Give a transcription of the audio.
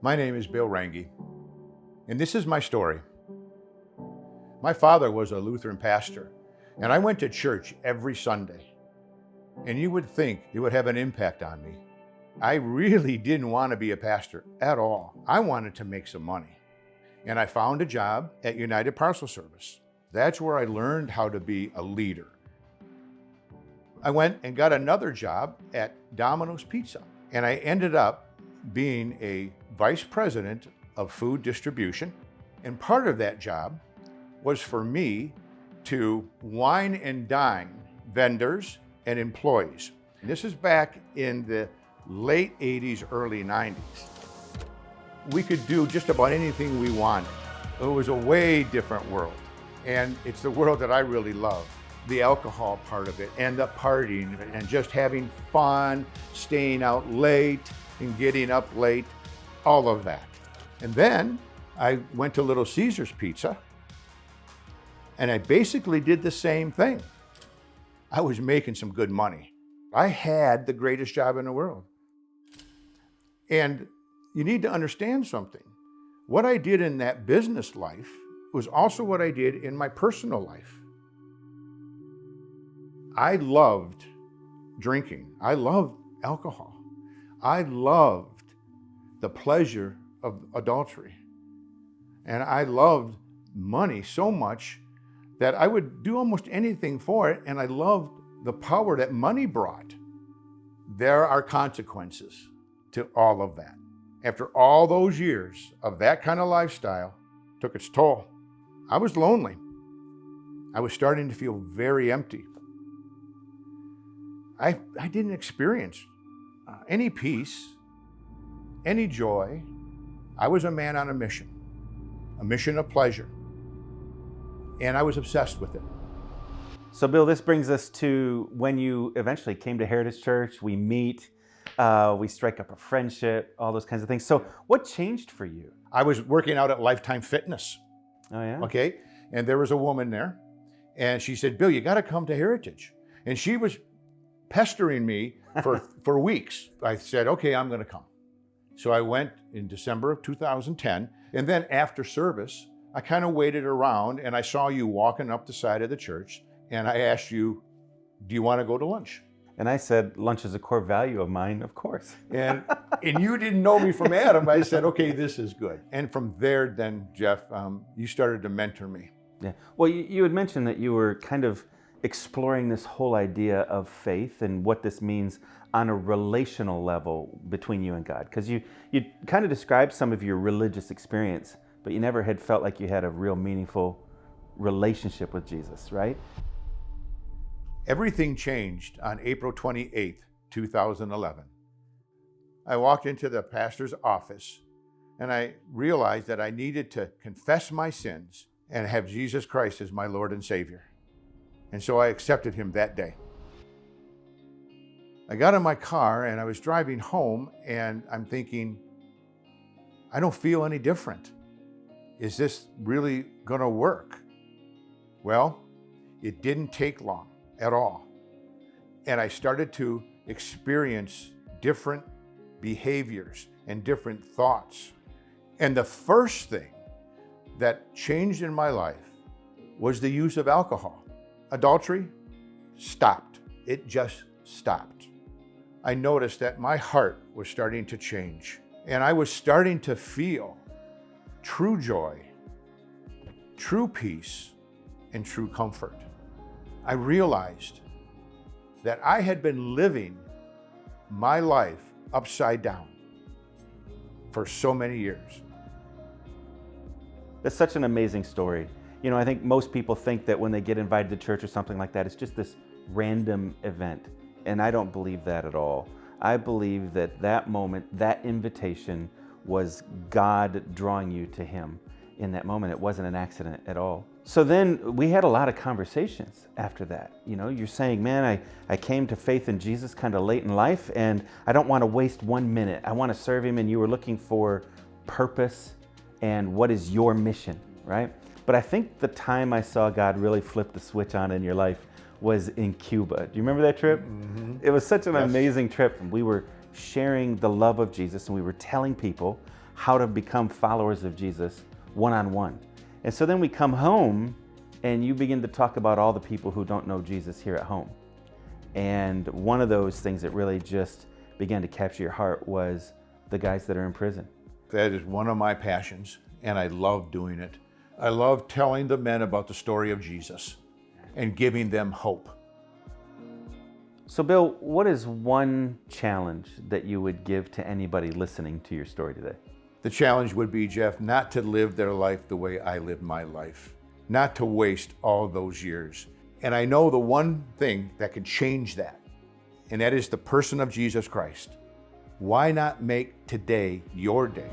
My name is Bill Range, and this is my story. My father was a Lutheran pastor, and I went to church every Sunday. And you would think it would have an impact on me. I really didn't want to be a pastor at all. I wanted to make some money. And I found a job at United Parcel Service. That's where I learned how to be a leader. I went and got another job at Domino's Pizza, and I ended up being a vice president of food distribution. And part of that job was for me to wine and dine vendors and employees. And this is back in the late 80s, early 90s. We could do just about anything we wanted. It was a way different world. And it's the world that I really love. The alcohol part of it and the partying and just having fun, staying out late and getting up late, all of that. And then I went to Little Caesars Pizza and I basically did the same thing. I was making some good money. I had the greatest job in the world. And you need to understand something. What I did in that business life was also what I did in my personal life. I loved drinking. I loved alcohol. I loved the pleasure of adultery. And I loved money so much that I would do almost anything for it, and I loved the power that money brought. There are consequences to all of that. After all those years of that kind of lifestyle, it took its toll. I was lonely. I was starting to feel very empty. I didn't experience any peace, any joy. I was a man on a mission of pleasure. And I was obsessed with it. So Bill, this brings us to when you eventually came to Heritage Church. We meet, we strike up a friendship, all those kinds of things. So what changed for you? I was working out at Lifetime Fitness. Oh yeah? Okay, and there was a woman there, and she said, Bill, you gotta come to Heritage. And she was pestering me for weeks. I said, okay, I'm gonna come. So I went in December of 2010, and then after service, I kind of waited around and I saw you walking up the side of the church and I asked you, do you want to go to lunch? And I said, lunch is a core value of mine, of course. And you didn't know me from Adam. I said, okay, this is good. And from there then, Jeff, you started to mentor me. Yeah. Well, you had mentioned that you were kind of exploring this whole idea of faith and what this means on a relational level between you and God. Because you kind of described some of your religious experience, but you never had felt like you had a real meaningful relationship with Jesus, right? Everything changed on April 28th, 2011. I walked into the pastor's office and I realized that I needed to confess my sins and have Jesus Christ as my Lord and Savior. And so I accepted him that day. I got in my car and I was driving home and I'm thinking, I don't feel any different. Is this really gonna work? Well, it didn't take long at all. And I started to experience different behaviors and different thoughts. And the first thing that changed in my life was the use of alcohol. Adultery stopped. It just stopped. I noticed that my heart was starting to change and I was starting to feel true joy, true peace, and true comfort. I realized that I had been living my life upside down for so many years. That's such an amazing story. You know, I think most people think that when they get invited to church or something like that, it's just this random event. And I don't believe that at all. I believe that that moment, that invitation was God drawing you to him in that moment. It wasn't an accident at all. So then we had a lot of conversations after that. You know, you're saying, man, I came to faith in Jesus kind of late in life and I don't want to waste 1 minute. I want to serve him. And you were looking for purpose and what is your mission, right? But I think the time I saw God really flip the switch on in your life was in Cuba. Do you remember that trip? Mm-hmm. It was such an amazing trip. We were sharing the love of Jesus and we were telling people how to become followers of Jesus one-on-one. And so then we come home and you begin to talk about all the people who don't know Jesus here at home. And one of those things that really just began to capture your heart was the guys that are in prison. That is one of my passions, and I love doing it. I love telling the men about the story of Jesus and giving them hope. So Bill, what is one challenge that you would give to anybody listening to your story today? The challenge would be, Jeff, not to live their life the way I lived my life, not to waste all those years. And I know the one thing that can change that, and that is the person of Jesus Christ. Why not make today your day?